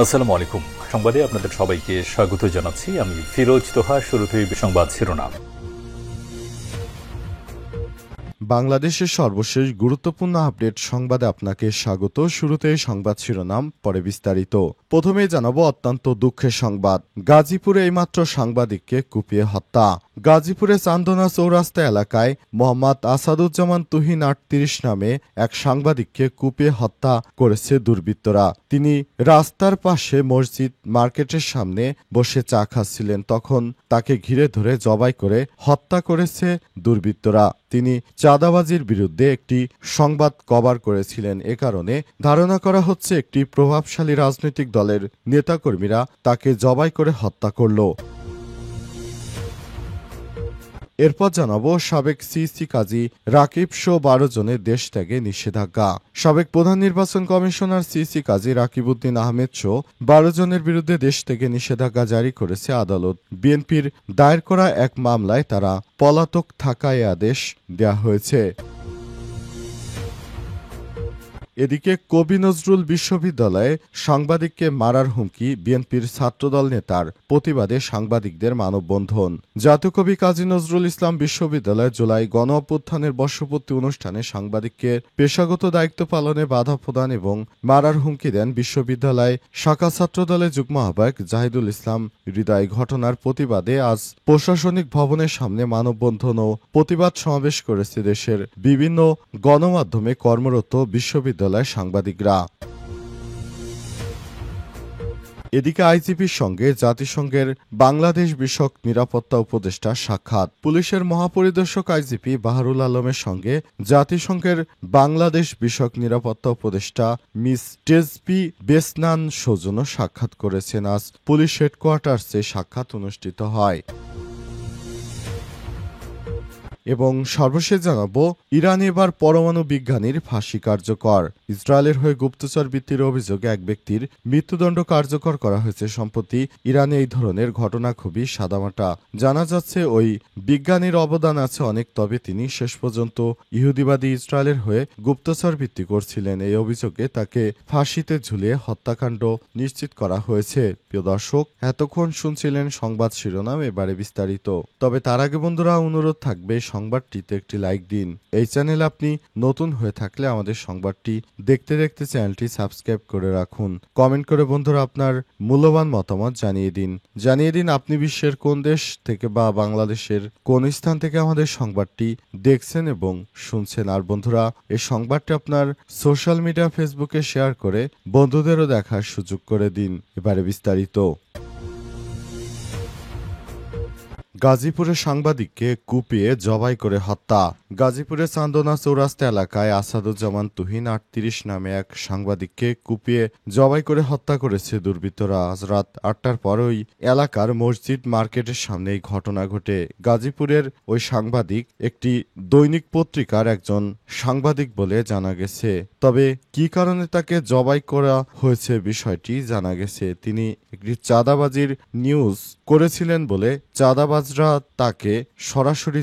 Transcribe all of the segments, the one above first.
আসসালামু আলাইকুম। সংবাদে আপনাদের সবাইকে স্বাগত জানাচ্ছি। আমি ফিরোজ তোহা। শুরুতেই সংবাদ শিরোনাম। বাংলাদেশের সর্বশেষ গুরুত্বপূর্ণ আপডেট সংবাদে আপনাকে স্বাগত। শুরুতে সংবাদ শিরোনাম, পরে বিস্তারিত। প্রথমেই জানাবো অত্যন্ত দুঃখের সংবাদ। গাজীপুরে এইমাত্র সাংবাদিককে কুপিয়ে হত্যা। গাজীপুরে চান্দনা চৌরাস্তা এলাকায় মোহাম্মদ আসাদুজ্জামান তুহিন ৩৮ নামে এক সাংবাদিককে কুপিয়ে হত্যা করেছে দুর্বৃত্তরা। তিনি রাস্তার পাশে মসজিদ মার্কেটের সামনে বসে চা খাচ্ছিলেন। তখন তাকে ঘিরে ধরে জবাই করে হত্যা করেছে দুর্বৃত্তরা। তিনি চাঁদাবাজির বিরুদ্ধে একটি সংবাদ কভার করেছিলেন। এ কারণে ধারণা করা হচ্ছে একটি প্রভাবশালী রাজনৈতিক দলের নেতাকর্মীরা তাকে জবাই করে হত্যা করল। এরপর জানাবো সাবেক সিইসি কাজী রাকিব সহ ১২ জনের দেশ ত্যাগে নিষেধাজ্ঞা। সাবেক প্রধান নির্বাচন কমিশনার সিইসি কাজী রাকিব উদ্দিন আহমেদ সহ ১২ জনের বিরুদ্ধে দেশ থেকে নিষেধাজ্ঞা জারি করেছে আদালত। বিএনপির দায়ের করা এক মামলায় তারা পলাতক থাকায় আদেশ দেওয়া হয়েছে। এদিকে কবি নজরুল বিশ্ববিদ্যালয়ে সাংবাদিককে মারার হুমকি, বিএনপির ছাত্রদল নেতার প্রতিবাদে সাংবাদিকদের মানববন্ধন। জাতীয় কবি কাজী নজরুল ইসলাম বিশ্ববিদ্যালয়ে জুলাই গণ অভ্যুত্থানের বর্ষপূর্তি অনুষ্ঠানে সাংবাদিককে পেশাগত দায়িত্ব পালনে বাধা প্রদান এবং মারার হুমকি দেন বিশ্ববিদ্যালয় শাখা ছাত্রদলের যুগ্ম আহ্বায়ক জাহিদুল ইসলাম হৃদয়। ঘটনার প্রতিবাদে আজ প্রশাসনিক ভবনের সামনে মানববন্ধন ও প্রতিবাদ সমাবেশ করেছে দেশের বিভিন্ন গণমাধ্যমে কর্মরত বিশ্ববিদ্যালয় সাংবাদিকরা। এদিকে আইজিপির সঙ্গে জাতিসংঘের বাংলাদেশ বিষয়ক নিরাপত্তা উপদেষ্টা সাক্ষাৎ। পুলিশের মহাপরিদর্শক আইজিপি বাহারুল আলমের সঙ্গে জাতিসংঘের বাংলাদেশ বিষয়ক নিরাপত্তা উপদেষ্টা মিস টেজবি বেসনান সৌজন্য সাক্ষাৎ করেছেন। আজ পুলিশ হেডকোয়ার্টার্সে সাক্ষাৎ অনুষ্ঠিত হয়। এবং সর্বশেষ জানাবো ইরানে এবার পরমাণু বিজ্ঞানীর ফাঁসি কার্যকর। ইসরায়েলের হয়ে গুপ্তচর বৃত্তির অভিযোগে এক ব্যক্তির মৃত্যুদণ্ড কার্যকর করা হয়েছে। সম্প্রতি ইরানে এই ধরনের ঘটনা খুবই সাদামাটা। জানা যাচ্ছে ওই বিজ্ঞানীর অবদান আছে অনেক, তবে তিনি শেষ পর্যন্ত ইহুদিবাদী ইসরায়েলের হয়ে গুপ্তচর বৃত্তি করছিলেন। এই অভিযোগে তাকে ফাঁসিতে ঝুলিয়ে হত্যাকাণ্ড নিশ্চিত করা হয়েছে। প্রিয় দর্শক, এতক্ষণ শুনছিলেন সংবাদ শিরোনাম, এবারে বিস্তারিত। তবে তার আগে বন্ধুরা অনুরোধ থাকবে সংবাদটিতে একটি লাইক দিন। এই চ্যানেলে আপনি নতুন হয়ে থাকলে আমাদের সংবাদটি দেখতে দেখতে চ্যানেলটি সাবস্ক্রাইব করে রাখুন। কমেন্ট করে বন্ধুরা আপনার মূল্যবান মতামত জানিয়ে দিন আপনি বিশ্বের কোন দেশ থেকে বা বাংলাদেশের কোন স্থান থেকে আমাদের সংবাদটি দেখছেন এবং শুনছেন। আর বন্ধুরা, এই সংবাদটি আপনার সোশ্যাল মিডিয়া ফেসবুকে শেয়ার করে বন্ধুদেরও দেখার সুযোগ করে দিন। এবারে বিস্তারিত। গাজীপুরে সাংবাদিককে কুপিয়ে জবাই করে হত্যা। গাজীপুরের চান্দনা চৌরাস্তা এলাকায় আসাদুজ্জামান তুহিন ৩৮ নামে এক সাংবাদিককে কুপিয়ে জবাই করে হত্যা করেছে দুর্বৃত্তরা। আজ রাত ৮টার পর ওই এলাকার মসজিদ মার্কেটের সামনে এই ঘটনা ঘটে। গাজীপুরের ওই সাংবাদিক একটি দৈনিক পত্রিকার একজন সাংবাদিক বলে জানা গেছে। তবে কী কারণে তাকে জবাই করা হয়েছে বিষয়টি জানা গেছে। তিনি একটি চাঁদাবাজির নিউজ করেছিলেন বলে চাঁদাবাজরা তাকে সরাসরি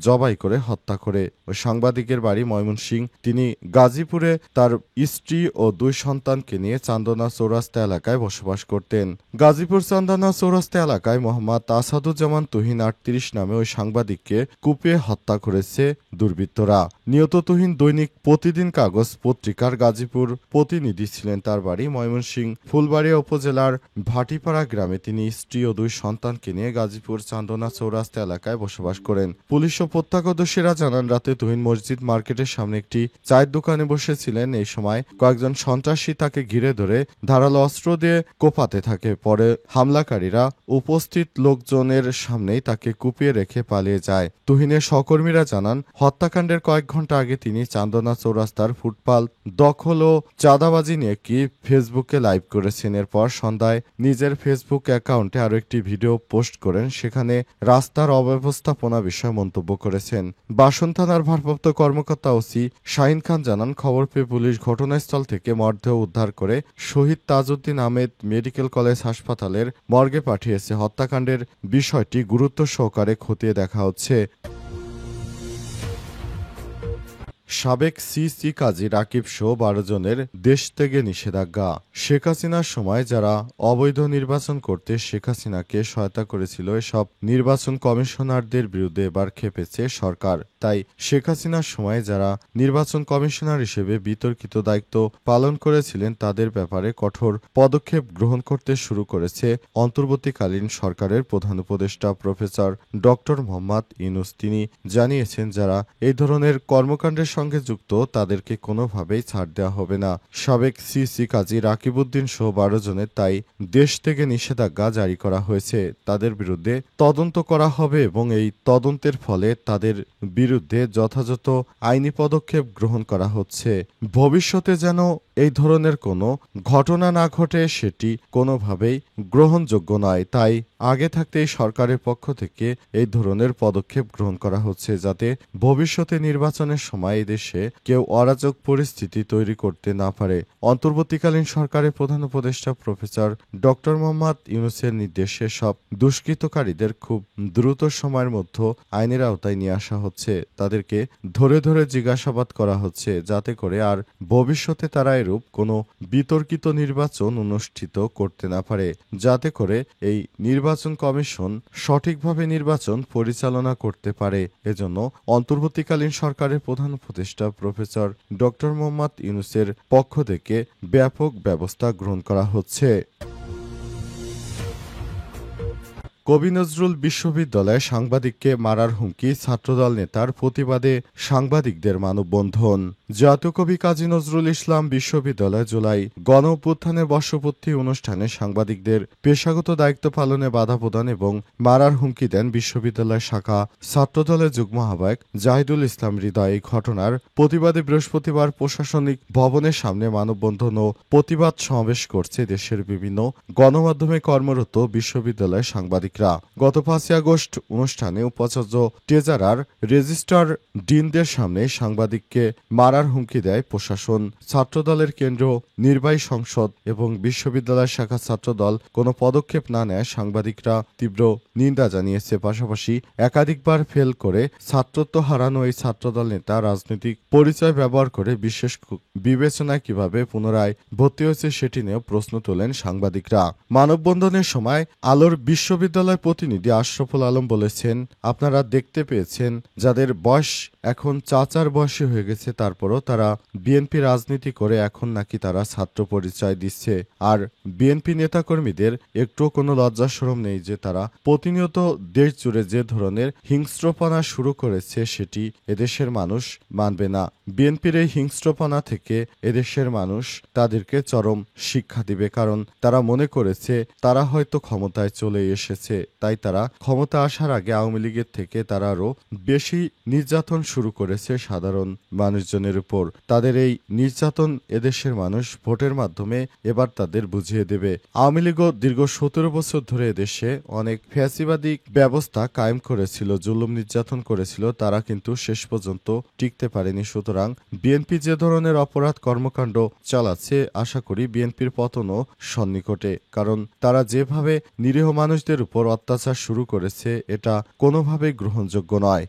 জবাই করে হত্যা করে। ওই সাংবাদিকের বাড়ি ময়মনসিংহ। তিনি গাজীপুরে তার স্ত্রী ও ২ সন্তানকে নিয়ে চান্দনা চৌরাস্তা এলাকায় বসবাস করতেন। গাজীপুর চান্দনা চৌরাস্তা এলাকায় মোহাম্মদ আসাদুজ্জামান তুহিন ৩৮ নামে ওই সাংবাদিককে কুপিয়ে হত্যা করেছে দুর্বৃত্তরা। নিহত তুহিন দৈনিক প্রতিদিন কাগজ পত্রিকার গাজীপুর প্রতিনিধি ছিলেন। তার বাড়ি ময়মনসিংহ ফুলবাড়িয়া উপজেলার ভাটিপাড়া গ্রামে। তিনি স্ত্রী ও ২ সন্তানকে নিয়ে গাজীপুর চান্দনা চৌরাস্তা এলাকায় বসবাস করেন। পুলিশ ও প্রত্যক্ষদর্শীরা জানান, রাতে তুহিন মসজিদ মার্কেটের সামনে একটি চায়ের দোকানে বসেছিলেন। এই সময় কয়েকজন সন্ত্রাসী তাকে ঘিরে ধরে ধারালো অস্ত্র দিয়ে কোপাতে থাকে। পরে হামলাকারীরা উপস্থিত লোকজনের সামনেই তাকে কুপিয়ে রেখে পালিয়ে যায়। তুহিনের সহকর্মীরা জানান, হত্যাকাণ্ডের কয়েক ঘন্টা আগে তিনি চান্দনা চৌরাস্তার ফুটপাত দখল ও চাঁদাবাজি নিয়ে কি ফেসবুকে লাইভ করেছেন। এরপর সন্ধ্যায় নিজের ফেসবুক অ্যাকাউন্টে আরও একটি ভিডিও পোস্ট করেন। সেখানে রাস্তার অব্যবস্থাপনা বিষয়ে মন্তব্য করেছেন। বাসন থানার ভারপ্রাপ্ত কর্মকর্তা ওসি শাহিন খান জানান, খবর পেয়ে পুলিশ ঘটনাস্থল থেকে মরদেহ উদ্ধার করে শহীদ তাজউদ্দিন আহমেদ মেডিকেল কলেজ হাসপাতালের মর্গে পাঠিয়েছে। হত্যাকাণ্ডের বিষয়টি গুরুত্ব সহকারে খতিয়ে দেখা হচ্ছে। সাবেক সিসি কাজী রাকিব সহ 12 জনের দেশ থেকে নিষেধাজ্ঞা। শেখ হাসিনার সময় যারা অবৈধ নির্বাচন করতে শেখ হাসিনাকে সহায়তা করেছিল, এসব নির্বাচন কমিশনারদের বিরুদ্ধে এবার খেপেছে সরকার। তাই শেখ হাসিনার সময় যারা নির্বাচন কমিশনার হিসেবে বিতর্কিত দায়িত্ব পালন করেছিলেন তাদের ব্যাপারে কঠোর পদক্ষেপ গ্রহণ করতে শুরু করেছে অন্তর্বর্তীকালীন সরকারের প্রধান উপদেষ্টা প্রফেসর ডক্টর মোহাম্মদ ইউনূস। তিনি জানিয়েছেন, যারা এই ধরনের কর্মকাণ্ডের সঙ্গে যুক্ত তাদেরকে কোনোভাবেই ছাড় দেওয়া হবে না। সাবেক সিসি কাজী রাকিবউদ্দিন সহ 12 জনের তাই দেশ থেকে নিষেধাজ্ঞা জারি করা হয়েছে। তাদের বিরুদ্ধে তদন্ত করা হবে এবং এই তদন্তের ফলে তাদের বিরুদ্ধে যথাযথ আইনি পদক্ষেপ গ্রহণ করা হচ্ছে। ভবিষ্যতে যেন এই ধরনের কোনো ঘটনা না ঘটে সেটি কোনোভাবেই গ্রহণযোগ্য নয়। তাই আগে থাকতেই সরকারের পক্ষ থেকে এই ধরনের পদক্ষেপ গ্রহণ করা হচ্ছে, যাতে ভবিষ্যতে নির্বাচনের সময় এদেশে কেউ অরাজক পরিস্থিতি তৈরি করতে না পারে। অন্তর্বর্তীকালীন সরকারের প্রধান উপদেষ্টা প্রফেসর ডক্টর মোহাম্মদ ইউনূসের নির্দেশে সব দুষ্কৃতকারীদের খুব দ্রুত সময়ের মধ্যে আইনের আওতায় নিয়ে আসা হচ্ছে। তাদেরকে ধরে ধরে জিজ্ঞাসাবাদ করা হচ্ছে, যাতে করে আর ভবিষ্যতে তারা এরূপ কোনো বিতর্কিত নির্বাচন অনুষ্ঠিত করতে না পারে, যাতে করে এই নির্বাচন কমিশন সঠিকভাবে নির্বাচন পরিচালনা করতে পারে। এজন্য অন্তর্বর্তীকালীন সরকারের প্রধান উপদেষ্টা প্রফেসর ডক্টর মোহাম্মদ ইউনূসের পক্ষ থেকে ব্যাপক ব্যবস্থা গ্রহণ করা হচ্ছে। কবি নজরুল বিশ্ববিদ্যালয়ে সাংবাদিককে মারার হুমকি, ছাত্রদল নেতার প্রতিবাদে সাংবাদিকদের মানববন্ধন। জাতীয় কবি কাজী নজরুল ইসলাম বিশ্ববিদ্যালয় জুলাই গণ অভ্যুত্থানের বর্ষপূর্তি অনুষ্ঠানে সাংবাদিকদের পেশাগত দায়িত্ব পালনে বাধা প্রদান এবং মারার হুমকি দেন বিশ্ববিদ্যালয় শাখা ছাত্রদলের যুগ্ম আহ্বায়ক জাহিদুল ইসলাম হৃদয়। এই ঘটনার প্রতিবাদে বৃহস্পতিবার প্রশাসনিক ভবনের সামনে মানববন্ধন ও প্রতিবাদ সমাবেশ করছে দেশের বিভিন্ন গণমাধ্যমে কর্মরত বিশ্ববিদ্যালয়ের সাংবাদিকরা। গত 5 আগস্ট অনুষ্ঠানে উপাচার্য ট্রেজারার রেজিস্ট্রার ডিনদের সামনে সাংবাদিককে মারার হুমকি দেয় প্রশাসন। ছাত্রদলের কেন্দ্রীয় নির্বাহী সংসদ এবং বিশ্ববিদ্যালয় শাখা ছাত্রদল কোনো পদক্ষেপ না নেয় সাংবাদিকরা তীব্র নিন্দা জানিয়েছে। পাশাপাশি একাধিকবার ফেল করে ছাত্রত্ব হারানো এই ছাত্রদল নেতা রাজনৈতিক পরিচয় ব্যবহার করে বিশেষ বিবেচনায় কিভাবে পুনরায় ভর্তি হয়েছে সেটি নিয়েও প্রশ্ন তোলেন সাংবাদিকরা। মানববন্ধনের সময় আলোর বিশ্ববিদ্যালয় প্রতিনিধি আশরাফুল আলম বলেছেন, আপনারা দেখতে পেয়েছেন যাদের বয়স এখন চাচার বয়সী হয়ে গেছে, তারপরও তারা বিএনপি রাজনীতি করে এখন নাকি তারা ছাত্র পরিচয় দিচ্ছে। আর বিএনপি নেতাকর্মীদের একটু কোনো লজ্জা শরম নেই যে তারা প্রতিনিয়ত দেশ জুড়ে যে ধরনের হিংস্রপনা শুরু করেছে সেটি এদেশের মানুষ মানবে না। বিএনপির এই হিংস্রপনা থেকে এদেশের মানুষ তাদেরকে চরম শিক্ষা দিবে, কারণ তারা মনে করেছে তারা হয়তো ক্ষমতায় চলে এসেছে, তাই তারা ক্ষমতা আসার আগে আওয়ামী লীগের থেকে তারা আরও বেশি নির্যাতন শুরু করেছে সাধারণ মানুষজনের উপর। তাদের এই নির্যাতন এদেশের মানুষ ভোটের মাধ্যমে এবার তাদের বুঝিয়ে দেবে। আওয়ামী লীগও দীর্ঘ 17 বছর ধরে এদেশে অনেক ফ্যাসিবাদী ব্যবস্থা কায়েম করেছিল, জুলুম নির্যাতন করেছিল, তারা কিন্তু শেষ পর্যন্ত টিকতে পারেনি। সুতরাং বিএনপি যে ধরনের অপরাধ কর্মকাণ্ড চালাচ্ছে, আশা করি বিএনপির পতনও সন্নিকটে, কারণ তারা যেভাবে নিরীহ মানুষদের উপর অত্যাচার শুরু করেছে এটা কোনোভাবেই গ্রহণযোগ্য নয়।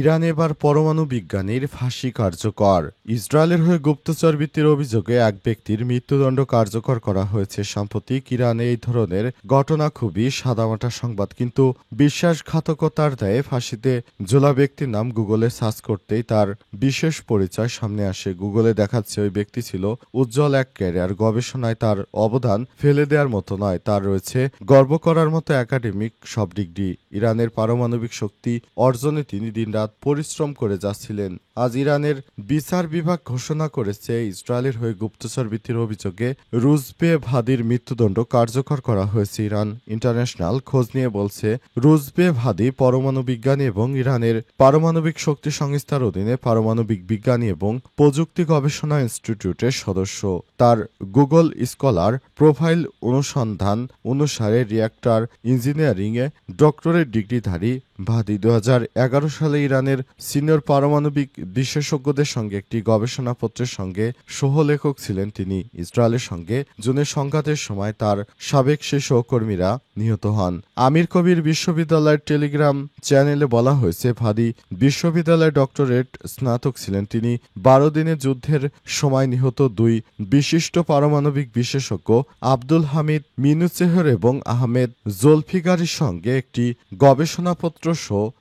ইরানে এবার পরমাণু বিজ্ঞানীর ফাঁসি কার্যকর। ইসরায়েলের হয়ে গুপ্তচর বৃত্তির অভিযোগে এক ব্যক্তির মৃত্যুদণ্ড কার্যকর করা হয়েছে। সাম্প্রতিক ইরানে এই ধরনের ঘটনা খুবই সাদামাটা সংবাদ, কিন্তু বিশ্বাসঘাতকতার দায়ে ফাঁসিতে ঝোলা ব্যক্তির নাম গুগলে সার্চ করতেই তার বিশেষ পরিচয় সামনে আসে। গুগলে দেখাচ্ছে ওই ব্যক্তি ছিল উজ্জ্বল এক ক্যারিয়ার, গবেষণায় তার অবদান ফেলে দেওয়ার মতো নয়, তার রয়েছে গর্ব করার মতো একাডেমিক সব ডিগ্রি। ইরানের পারমাণবিক শক্তি অর্জনে তিনি দিনরাত পরিশ্রম করে যাচ্ছিলেন। আজ ইরানের বিচার বিভাগ ঘোষণা করেছে ইসরায়েলের হয়ে গুপ্তচর বৃত্তির অভিযোগে রুজবেহ হাদির মৃত্যুদণ্ড কার্যকর করা হয়েছে। ইরান ইন্টারন্যাশনাল খোঁজ নিয়ে বলছে, রুজবেহ হাদি পরমাণু বিজ্ঞানী এবং ইরানের পারমাণবিক শক্তি সংস্থার অধীনে পারমাণবিক বিজ্ঞানী এবং প্রযুক্তি গবেষণা ইনস্টিটিউটের সদস্য। তার গুগল স্কলার প্রোফাইল অনুসন্ধান অনুসারে রিঅ্যাক্টর ইঞ্জিনিয়ারিংয়ে ডক্টরেট ডিগ্রিধারী ভাদি 2011 সালে ইরানের সিনিয়র পারমাণবিক বিশেষজ্ঞদের সঙ্গে একটি গবেষণাপত্রের সঙ্গে সহলেখক ছিলেন তিনি। ইসরায়েলের সঙ্গে জুনের সংঘাতের সময় তার সাবেক সেই সহকর্মীরা নিহত হন। আমির কবির বিশ্ববিদ্যালয়ের টেলিগ্রাম চ্যানেলে বলা হয়েছে, ভাদি বিশ্ববিদ্যালয়ের ডক্টরেট স্নাতক ছিলেন তিনি। 12 দিনের যুদ্ধের সময় নিহত দুই বিশিষ্ট পারমাণবিক বিশেষজ্ঞ আব্দুল হামিদ মিনুচেহর এবং আহমেদ জোলফিকারির সঙ্গে একটি গবেষণাপত্র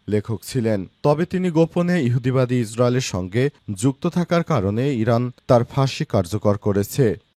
লেখক ছিলেন। তবে তিনি গোপনে ইহুদিবাদী ইসরায়েলের সঙ্গে যুক্ত থাকার কারণে ইরান তার ফাঁসি কার্যকর করেছে।